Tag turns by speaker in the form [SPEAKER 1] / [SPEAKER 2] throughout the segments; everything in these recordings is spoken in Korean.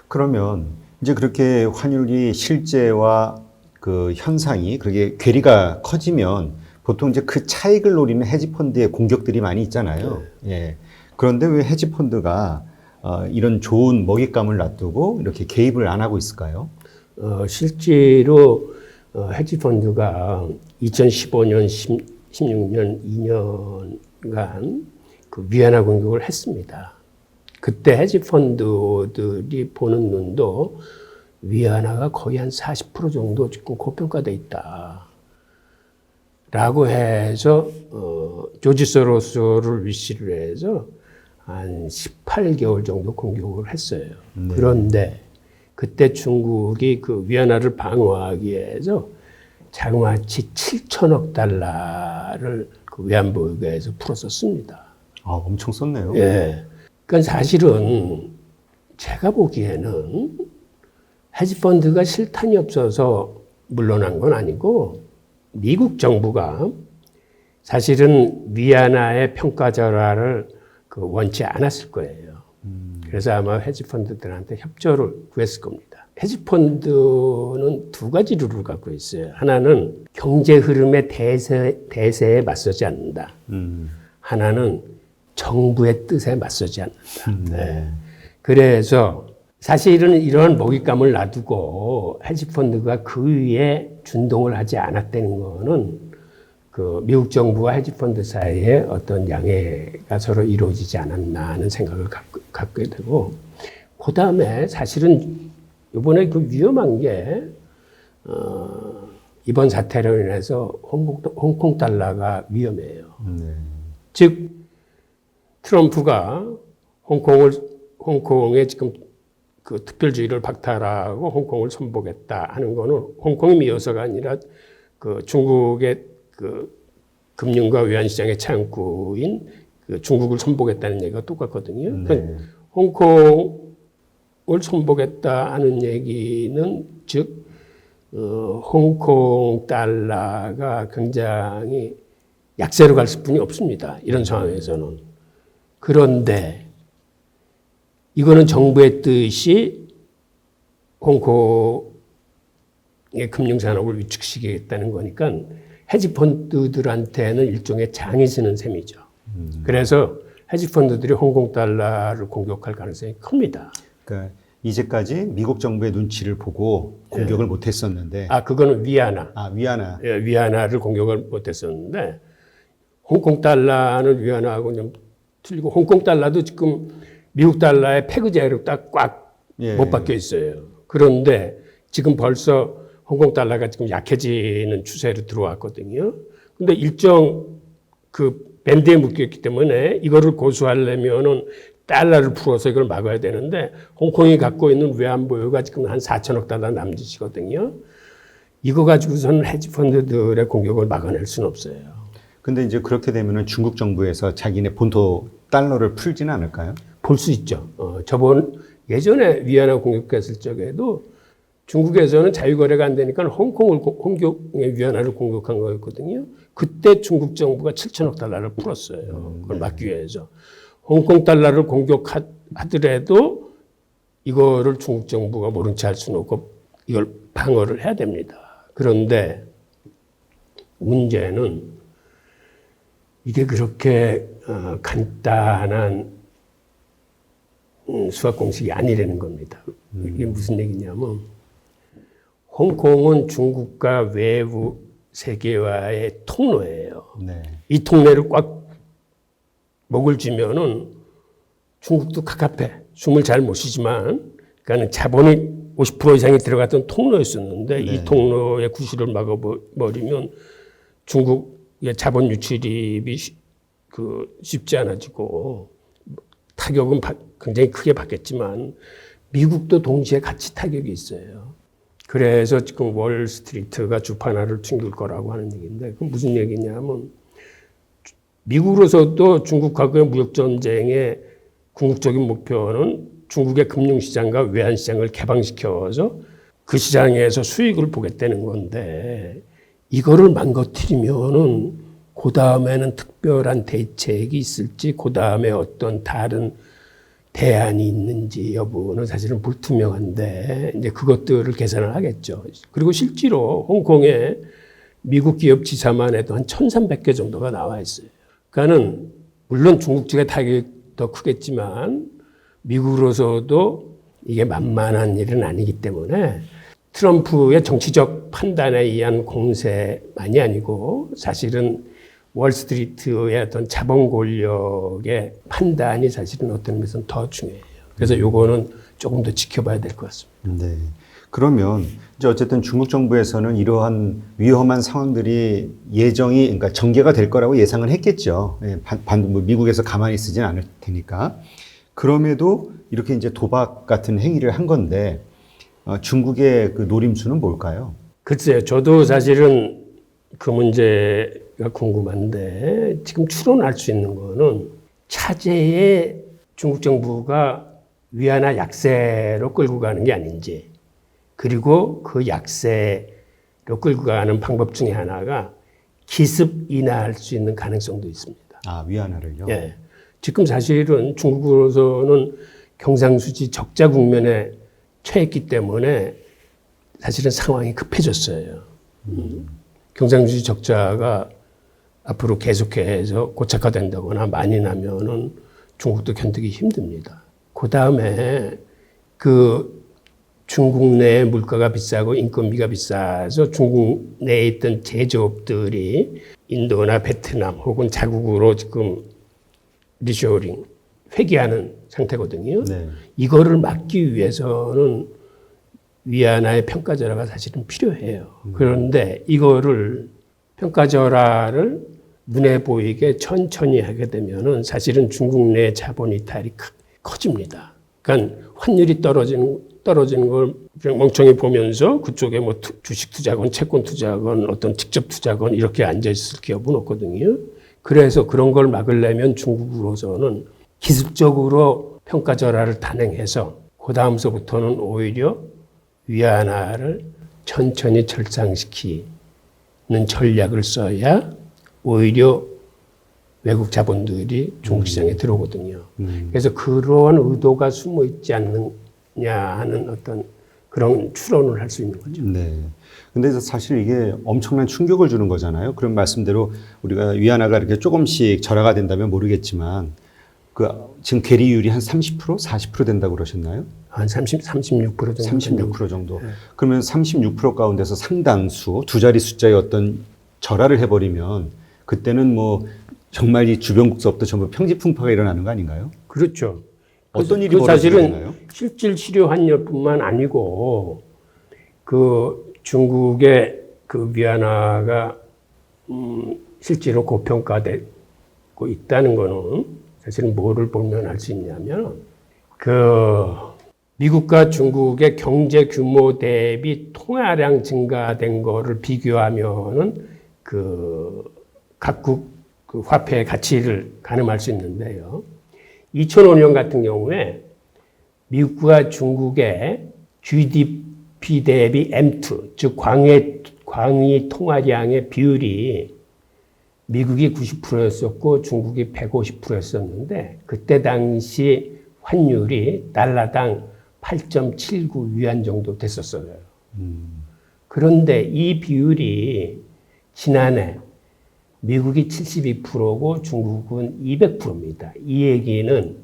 [SPEAKER 1] 그러면 이제 그렇게 환율이 실제와 그 현상이 그렇게 괴리가 커지면 보통 이제 그 차익을 노리는 헤지펀드의 공격들이 많이 있잖아요. 예. 그런데 왜 헤지펀드가 이런 좋은 먹잇감을 놔두고 이렇게 개입을 안 하고 있을까요?
[SPEAKER 2] 실제로 헤지펀드가 2015년, 16년 2년간 그 위안화 공격을 했습니다. 그때 헤지펀드들이 보는 눈도 위안화가 거의 한 40% 정도 지금 고평가돼 있다. 라고 해서, 조지 소로스를 위시를 해서 한 18개월 정도 공격을 했어요. 네. 그런데 그때 중국이 그 위안화를 방어하기 위해서 자그마치 7천억 달러를 그 외환보유고에서 풀었었습니다.
[SPEAKER 1] 아, 엄청 썼네요.
[SPEAKER 2] 예. 그러니까 사실은 제가 보기에는 헤지펀드가 실탄이 없어서 물러난 건 아니고 미국 정부가 사실은 위안화의 평가절하를 원치 않았을 거예요. 그래서 아마 헤지펀드들한테 협조를 구했을 겁니다. 헤지펀드는 두 가지 룰을 갖고 있어요. 하나는 경제 흐름의 대세에 맞서지 않는다. 하나는 정부의 뜻에 맞서지 않는다. 네. 그래서 사실은 이러한 먹잇감을 놔두고 헤지펀드가 그 위에 준동을 하지 않았다는 거는 그 미국 정부와 헤지펀드 사이에 어떤 양해가 서로 이루어지지 않았나 하는 생각을 갖게 되고, 그 다음에 사실은 이번에 그 위험한 게, 이번 사태로 인해서 홍콩 달러가 위험해요. 즉, 트럼프가 홍콩에 지금 그 특별주의를 박탈하고 홍콩을 선복했다 하는 거는 홍콩이 미워서가 아니라 그 중국의 그 금융과 외환시장의 창구인 그 중국을 선복했다는 얘기가 똑같거든요. 네. 그러니까 홍콩을 선복했다 하는 얘기는 즉, 홍콩 달러가 굉장히 약세로 갈 수뿐이 없습니다. 이런 상황에서는. 그런데 이거는 정부의 뜻이 홍콩의 금융산업을 위축시키겠다는 거니까 헤지펀드들한테는 일종의 장이 쓰는 셈이죠. 그래서 헤지펀드들이 홍콩 달러를 공격할 가능성이 큽니다.
[SPEAKER 1] 그러니까 이제까지 미국 정부의 눈치를 보고 공격을 못했었는데.
[SPEAKER 2] 그거는 위안화.
[SPEAKER 1] 위안화.
[SPEAKER 2] 예, 위안화를 공격을 못했었는데 홍콩 달러는 위안화하고 좀 틀리고 홍콩 달러도 지금 미국 달러의 페그제로 딱 꽉 못 박혀 있어요. 그런데 지금 벌써 홍콩 달러가 지금 약해지는 추세로 들어왔거든요. 근데 일정 그 밴드에 묶였기 때문에 이거를 고수하려면은 달러를 풀어서 이걸 막아야 되는데 홍콩이 갖고 있는 외환 보유가 지금 한 4천억 달러 남짓이거든요. 이거 가지고서는 헤지펀드들의 공격을 막아낼 수는 없어요.
[SPEAKER 1] 근데 이제 그렇게 되면은 중국 정부에서 자기네 본토 달러를 풀지는 않을까요?
[SPEAKER 2] 볼 수 있죠. 예전에 위안화 공격했을 적에도 중국에서는 자유거래가 안 되니까 홍콩의 위안화를 공격한 거였거든요. 그때 중국 정부가 7천억 달러를 풀었어요. 그걸 막기 위해서. 홍콩 달러를 공격하더라도 이거를 중국 정부가 모른 채 할 수는 없고 이걸 방어를 해야 됩니다. 그런데 문제는 이게 그렇게 간단한 수학 공식이 아니라는 겁니다. 이게 무슨 얘기냐면 홍콩은 중국과 외부 세계와의 통로예요. 네. 이 통로를 꽉 목을 쥐면은 중국도 갑갑해. 숨을 잘 못 쉬지만, 그러니까 자본이 50% 이상이 들어갔던 통로였었는데, 네. 이 통로의 구실을 막아버리면 중국의 자본 유출입이 쉽지 않아지고, 타격은 굉장히 크게 받겠지만, 미국도 동시에 같이 타격이 있어요. 그래서 지금 월스트리트가 주판화를 튕길 거라고 하는 얘기인데, 그건 무슨 얘기냐면, 미국으로서도 중국하고의 무역전쟁의 궁극적인 목표는 중국의 금융시장과 외환시장을 개방시켜서 그 시장에서 수익을 보겠다는 건데, 이거를 망가뜨리면은 그 다음에는 특별한 대책이 있을지, 그 다음에 어떤 다른 대안이 있는지 여부는 사실은 불투명한데 이제 그것들을 계산을 하겠죠. 그리고 실제로 홍콩에 미국 기업 지사만 해도 한 1,300개 정도가 나와 있어요. 그러니까는 물론 중국지가 타격이 더 크겠지만 미국으로서도 이게 만만한 일은 아니기 때문에 트럼프의 정치적 판단에 의한 공세만이 아니고 사실은 월스트리트의 어떤 자본 권력의 판단이 사실은 어떤 의미에서는 더 중요해요. 그래서 요거는 조금 더 지켜봐야 될 것 같습니다.
[SPEAKER 1] 네. 그러면 이제 어쨌든 중국 정부에서는 이러한 위험한 상황들이 그러니까 전개가 될 거라고 예상을 했겠죠. 예, 뭐 미국에서 가만히 있으진 않을 테니까. 그럼에도 이렇게 이제 도박 같은 행위를 한 건데 중국의 그 노림수는 뭘까요?
[SPEAKER 2] 글쎄요, 저도 사실은 그 문제가 궁금한데 지금 추론할 수 있는 거는 차제에 중국 정부가 위안화 약세로 끌고 가는 게 아닌지, 그리고 그 약세로 끌고 가는 방법 중에 하나가 기습 인하할 수 있는 가능성도 있습니다.
[SPEAKER 1] 아, 위안화를요?
[SPEAKER 2] 예. 지금 사실은 중국으로서는 경상수지 적자 국면에 처했기 때문에 사실은 상황이 급해졌어요. 경상수지 적자가 앞으로 계속해서 고착화된다거나 많이 나면은 중국도 견디기 힘듭니다. 그 다음에 그 중국 내 물가가 비싸고 인건비가 비싸서 중국 내에 있던 제조업들이 인도나 베트남 혹은 자국으로 지금 리쇼링 회귀하는 상태거든요. 네. 이거를 막기 위해서는 위안화의 평가절하가 사실은 필요해요. 그런데 이거를 평가절하를 눈에 보이게 천천히 하게 되면은 사실은 중국 내 자본 이탈이 커집니다. 그러니까 환율이 떨어지는 걸 멍청히 보면서 그쪽에 뭐 주식 투자건 채권 투자건 어떤 직접 투자건 이렇게 앉아 있을 기업은 없거든요. 그래서 그런 걸 막으려면 중국으로서는 기습적으로 평가절하를 단행해서 그 다음서부터는 오히려 위안화를 천천히 절상시키는 전략을 써야 오히려 외국 자본들이 중국 시장에 들어오거든요. 그래서 그러한 의도가 숨어 있지 않느냐 하는 어떤 그런 추론을 할 수 있는 거죠.
[SPEAKER 1] 네. 근데 사실 이게 엄청난 충격을 주는 거잖아요. 그런 말씀대로 우리가 위안화가 이렇게 조금씩 절하가 된다면 모르겠지만 지금 괴리율이 한 30%, 40% 된다고 그러셨나요?
[SPEAKER 2] 한 36% 정도.
[SPEAKER 1] 36% 정도. 네. 그러면 36% 가운데서 상당수 두 자리 숫자의 어떤 절하를 해버리면 그때는 뭐 정말 이 주변국서부터 전부 평지풍파가 일어나는 거 아닌가요?
[SPEAKER 2] 그렇죠.
[SPEAKER 1] 어떤 일이
[SPEAKER 2] 사실은
[SPEAKER 1] 벌어지나요?
[SPEAKER 2] 실질 실효 환율뿐만 아니고 그 중국의 그 위안화가 실제로 고평가되고 있다는 거는 사실은 뭐를 보면 알 수 있냐면 그 미국과 중국의 경제 규모 대비 통화량 증가된 거를 비교하면은 그 각국 그 화폐의 가치를 가늠할 수 있는데요. 2005년 같은 경우에 미국과 중국의 GDP 대비 M2, 즉 광의 통화량의 비율이 미국이 90%였었고 중국이 150%였었는데 그때 당시 환율이 달러당 8.79 위안 정도 됐었어요. 그런데 이 비율이 지난해 미국이 72%고 중국은 200%입니다. 이 얘기는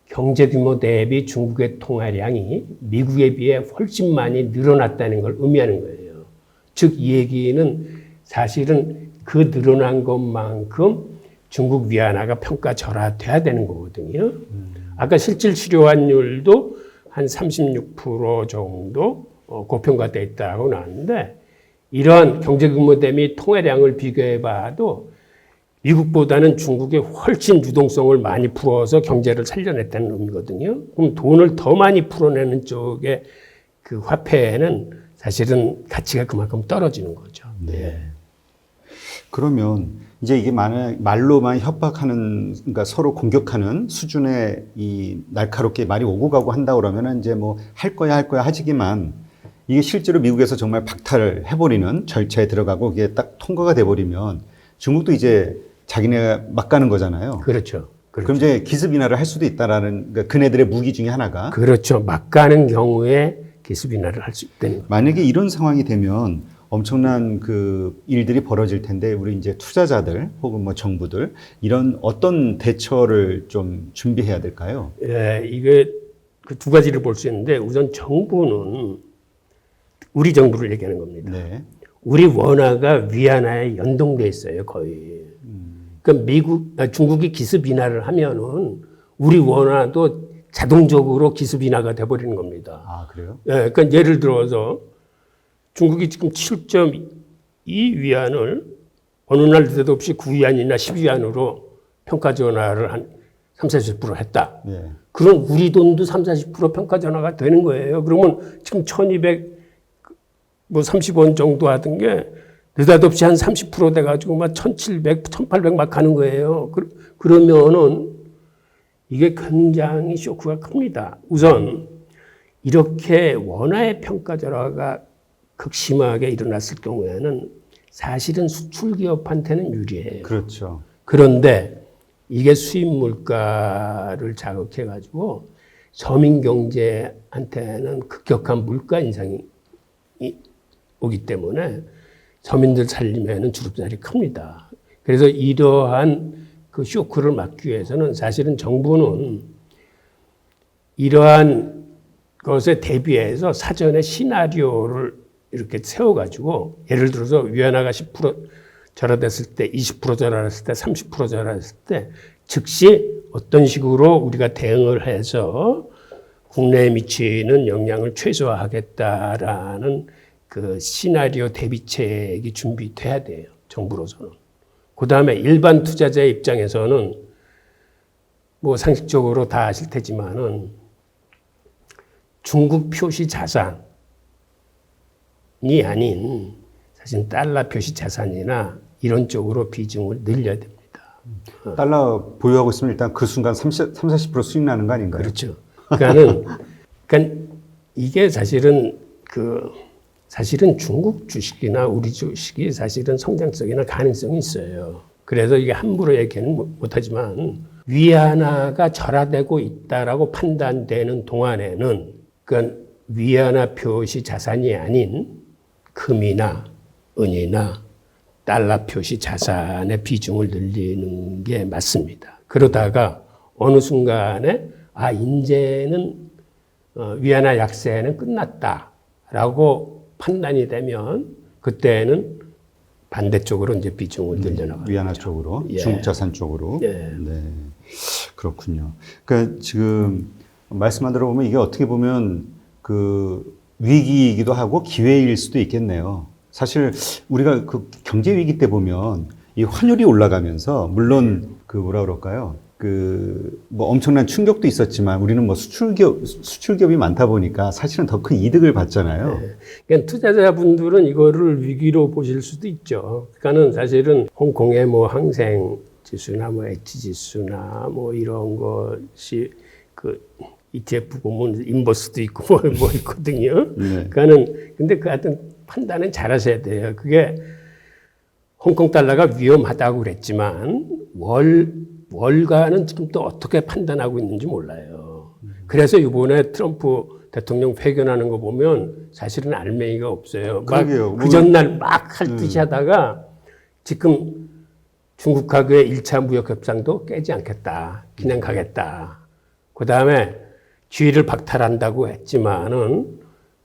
[SPEAKER 2] 경제 규모 대비 중국의 통화량이 미국에 비해 훨씬 많이 늘어났다는 걸 의미하는 거예요. 즉, 이 얘기는 사실은 그 늘어난 것만큼 중국 위안화가 평가절하돼야 되는 거거든요. 아까 실질 실효 환율도 한 36% 정도 고평가돼 있다고 나왔는데 이러한 경제 규모 대비 통화량을 비교해 봐도 미국보다는 중국이 훨씬 유동성을 많이 풀어서 경제를 살려냈다는 의미거든요. 그럼 돈을 더 많이 풀어내는 쪽에 그 화폐에는 사실은 가치가 그만큼 떨어지는 거죠.
[SPEAKER 1] 네. 그러면 이제 이게 말로만 협박하는, 그러니까 서로 공격하는 수준의 이 날카롭게 말이 오고 가고 한다 그러면은 이제 뭐 할 거야 하지만 이게 실제로 미국에서 정말 박탈을 해버리는 절차에 들어가고 이게 딱 통과가 돼버리면 중국도 이제 자기네가 막 가는 거잖아요.
[SPEAKER 2] 그렇죠.
[SPEAKER 1] 그럼 이제 기습 인하를 할 수도 있다라는 그러니까 그네들의 무기 중에 하나가
[SPEAKER 2] 그렇죠. 막 가는 경우에 기습 인하를 할 수 있다는 거예요.
[SPEAKER 1] 만약에 이런 상황이 되면 엄청난 그 일들이 벌어질 텐데 우리 이제 투자자들 혹은 뭐 정부들 이런 어떤 대처를 좀 준비해야 될까요?
[SPEAKER 2] 예, 이게 그 두 가지를 볼 수 있는데 우선 정부는 우리 정부를 얘기하는 겁니다.
[SPEAKER 1] 네.
[SPEAKER 2] 우리 원화가 위안화에 연동돼 있어요, 거의. 그러니까 중국이 기습 인하를 하면은 우리 원화도 자동적으로 기습 인하가 돼버리는 겁니다.
[SPEAKER 1] 아, 그래요?
[SPEAKER 2] 예, 그러니까 예를 들어서 중국이 지금 7.2 위안을 어느 날 느닷없이 9위안이나 10위안으로 평가 전환을 한 30, 40% 했다.
[SPEAKER 1] 네.
[SPEAKER 2] 그럼 우리 돈도 30, 40% 평가 전환가 되는 거예요. 그러면 지금 1230원 정도 하던 게 느닷없이 한 30% 돼가지고 막 1700, 1800 막 가는 거예요. 그러면은 이게 굉장히 쇼크가 큽니다. 우선 이렇게 원화의 평가 전환가 극심하게 일어났을 경우에는 사실은 수출 기업한테는 유리해요.
[SPEAKER 1] 그렇죠.
[SPEAKER 2] 그런데 이게 수입 물가를 자극해 가지고 서민 경제한테는 급격한 물가 인상이 오기 때문에 서민들 살림에는 주름살이 큽니다. 그래서 이러한 그 쇼크를 막기 위해서는 사실은 정부는 이러한 것에 대비해서 사전에 시나리오를 이렇게 세워가지고 예를 들어서 위안화가 10% 절하됐을 때, 20% 절하됐을 때, 30% 절하됐을 때 즉시 어떤 식으로 우리가 대응을 해서 국내에 미치는 영향을 최소화하겠다라는 그 시나리오 대비책이 준비돼야 돼요. 정부로서는. 그 다음에 일반 투자자의 입장에서는 뭐 상식적으로 다 아실 테지만은 중국 표시 자산이 아닌 사실 달러 표시 자산이나 이런 쪽으로 비중을 늘려야 됩니다.
[SPEAKER 1] 달러 보유하고 있으면 일단 그 순간 40% 수익 나는 거 아닌가요?
[SPEAKER 2] 그렇죠. 그러니까 이게 사실은 중국 주식이나 우리 주식이 사실은 성장성이나 가능성이 있어요. 그래서 이게 함부로 얘기는 못하지만 위안화가 절하되고 있다라고 판단되는 동안에는 그러니까 위안화 표시 자산이 아닌 금이나 은이나 달러 표시 자산의 비중을 늘리는 게 맞습니다. 그러다가 어느 순간에 이제는 위안화 약세는 끝났다라고 판단이 되면 그때는 반대쪽으로 이제 비중을 늘려나가는
[SPEAKER 1] 위안화
[SPEAKER 2] 거죠.
[SPEAKER 1] 쪽으로,
[SPEAKER 2] 예.
[SPEAKER 1] 중국 자산 쪽으로.
[SPEAKER 2] 예.
[SPEAKER 1] 네, 그렇군요. 그러니까 지금 말씀만 들어보면 이게 어떻게 보면 그 위기이기도 하고 기회일 수도 있겠네요. 사실 우리가 그 경제 위기 때 보면 이 환율이 올라가면서 물론 그 뭐라 그럴까요? 그 뭐 엄청난 충격도 있었지만 우리는 뭐 수출기업이 많다 보니까 사실은 더 큰 이득을 봤잖아요.
[SPEAKER 2] 네. 그러니까 투자자분들은 이거를 위기로 보실 수도 있죠. 그러니까는 사실은 홍콩의 뭐 항생 지수나 뭐 H 지수나 뭐 이런 것이 그 ETF 보면 인버스도 있고 뭐 있거든요.
[SPEAKER 1] 네.
[SPEAKER 2] 그러니까는 근데 그 하여튼 판단은 잘 하셔야 돼요. 그게 홍콩 달러가 위험하다고 그랬지만 월가는 지금 또 어떻게 판단하고 있는지 몰라요. 그래서 이번에 트럼프 대통령 회견하는 거 보면 사실은 알맹이가 없어요.
[SPEAKER 1] 그러게요.
[SPEAKER 2] 그 전날 막 할 듯이 하다가 지금 중국하고의 1차 무역 협상도 깨지 않겠다. 그냥 가겠다. 그 다음에 주의를 박탈한다고 했지만은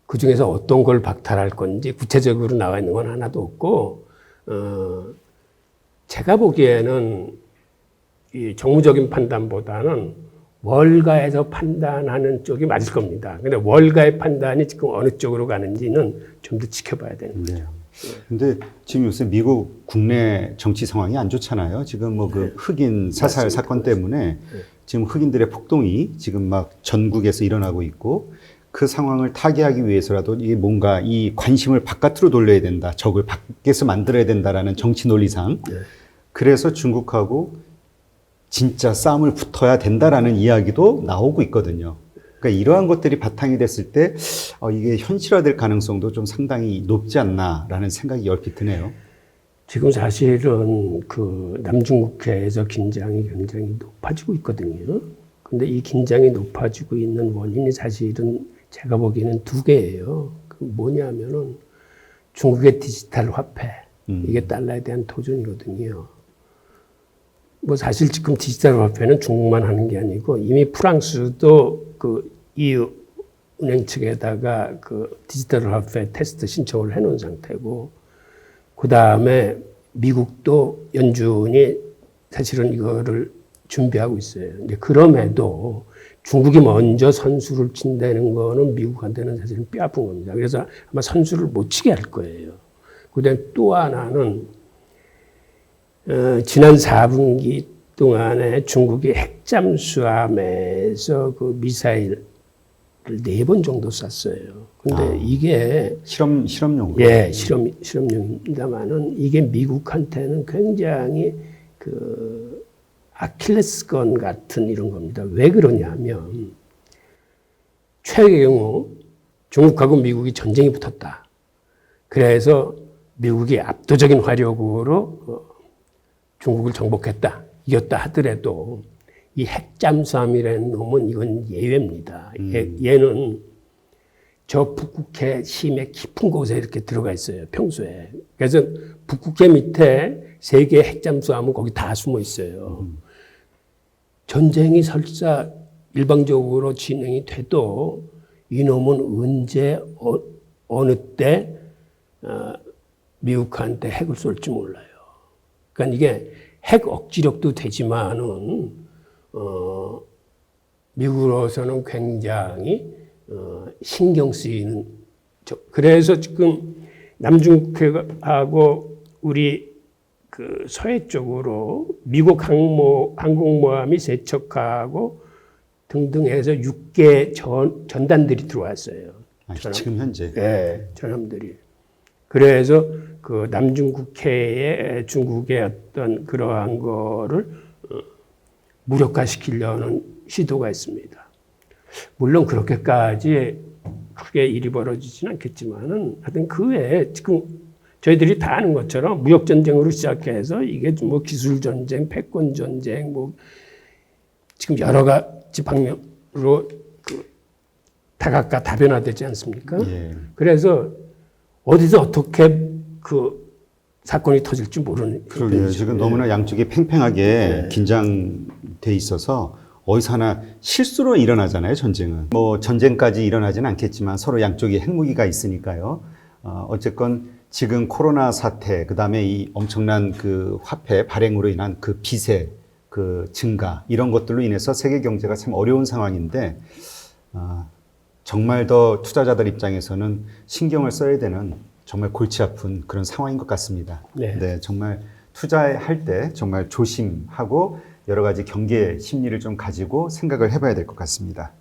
[SPEAKER 2] 그 중에서 어떤 걸 박탈할 건지 구체적으로 나와 있는 건 하나도 없고, 제가 보기에는 이 정무적인 판단보다는 월가에서 판단하는 쪽이 맞을 겁니다. 근데 월가의 판단이 지금 어느 쪽으로 가는지는 좀 더 지켜봐야 되는 거죠.
[SPEAKER 1] 네. 근데 지금 요새 미국 국내 정치 상황이 안 좋잖아요. 지금 뭐 그 흑인 사살 사건 때문에 지금 흑인들의 폭동이 지금 막 전국에서 일어나고 있고 그 상황을 타개하기 위해서라도 이게 뭔가 이 관심을 바깥으로 돌려야 된다. 적을 밖에서 만들어야 된다라는 정치 논리상. 그래서 중국하고 진짜 싸움을 붙어야 된다라는 이야기도 나오고 있거든요. 그러니까 이러한 것들이 바탕이 됐을 때 이게 현실화될 가능성도 좀 상당히 높지 않나라는 생각이 얼핏 드네요.
[SPEAKER 2] 지금 사실은 그 남중국해에서 긴장이 굉장히 높아지고 있거든요. 근데 이 긴장이 높아지고 있는 원인이 사실은 제가 보기에는 두 개예요. 그 뭐냐면은 중국의 디지털 화폐, 이게 달러에 대한 도전이거든요. 뭐 사실 지금 디지털 화폐는 중국만 하는 게 아니고 이미 프랑스도 그 EU 은행 측에다가 그 디지털 화폐 테스트 신청을 해놓은 상태고, 그 다음에 미국도 연준이 사실은 이거를 준비하고 있어요. 근데 그럼에도 중국이 먼저 선수를 친다는 거는 미국한테는 사실은 뼈아픈 겁니다. 그래서 아마 선수를 못 치게 할 거예요. 그다음에 또 하나는 지난 4분기 동안에 중국이 핵잠수함에서 그 미사일을 4번 정도 쐈어요. 근데 이게
[SPEAKER 1] 실험용.
[SPEAKER 2] 예, 실험용입니다만은 이게 미국한테는 굉장히 그 아킬레스건 같은 이런 겁니다. 왜 그러냐면 최악의 경우 중국하고 미국이 전쟁이 붙었다. 그래서 미국이 압도적인 화력으로 중국을 정복했다, 이겼다 하더라도 이 핵잠수함이라는 놈은 이건 예외입니다. 얘는 저 북극해 심해 깊은 곳에 이렇게 들어가 있어요, 평소에. 그래서 북극해 밑에 세계의 핵잠수함은 거기 다 숨어 있어요. 전쟁이 설사 일방적으로 진행이 돼도 이놈은 언제 어느 때 미국한테 핵을 쏠지 몰라요. 그러니까 이게 핵 억지력도 되지만은 미국으로서는 굉장히 신경 쓰이는. 그래서 지금 남중국해하고 우리 그 서해 쪽으로 미국 항공모함이 세척하고 등등 해서 6개 전단들이 들어왔어요.
[SPEAKER 1] 지금 현재.
[SPEAKER 2] 네, 전함들이. 그래서 그 남중국해에 중국의 어떤 그러한 거를 무력화시키려는 시도가 있습니다. 물론 그렇게까지 크게 일이 벌어지지는 않겠지만은 하여튼 그 외에 지금 저희들이 다 아는 것처럼 무역 전쟁으로 시작해서 이게 뭐 기술 전쟁, 패권 전쟁, 뭐 지금 여러 가지 방면으로 그 다각각 다변화되지 않습니까?
[SPEAKER 1] 예.
[SPEAKER 2] 그래서 어디서 어떻게 그 사건이 터질지 모르는.
[SPEAKER 1] 그러게요. 지금 너무나 양쪽이 팽팽하게 긴장돼 있어서 어디서 하나 실수로 일어나잖아요, 전쟁은. 뭐 전쟁까지 일어나지는 않겠지만 서로 양쪽이 핵무기가 있으니까요. 어쨌건 지금 코로나 사태, 그다음에 이 엄청난 그 화폐 발행으로 인한 그 빚의 그 증가, 이런 것들로 인해서 세계 경제가 참 어려운 상황인데, 정말 더 투자자들 입장에서는 신경을 써야 되는 정말 골치 아픈 그런 상황인 것 같습니다. 네, 정말 투자할 때 정말 조심하고 여러 가지 경계 심리를 좀 가지고 생각을 해봐야 될 것 같습니다.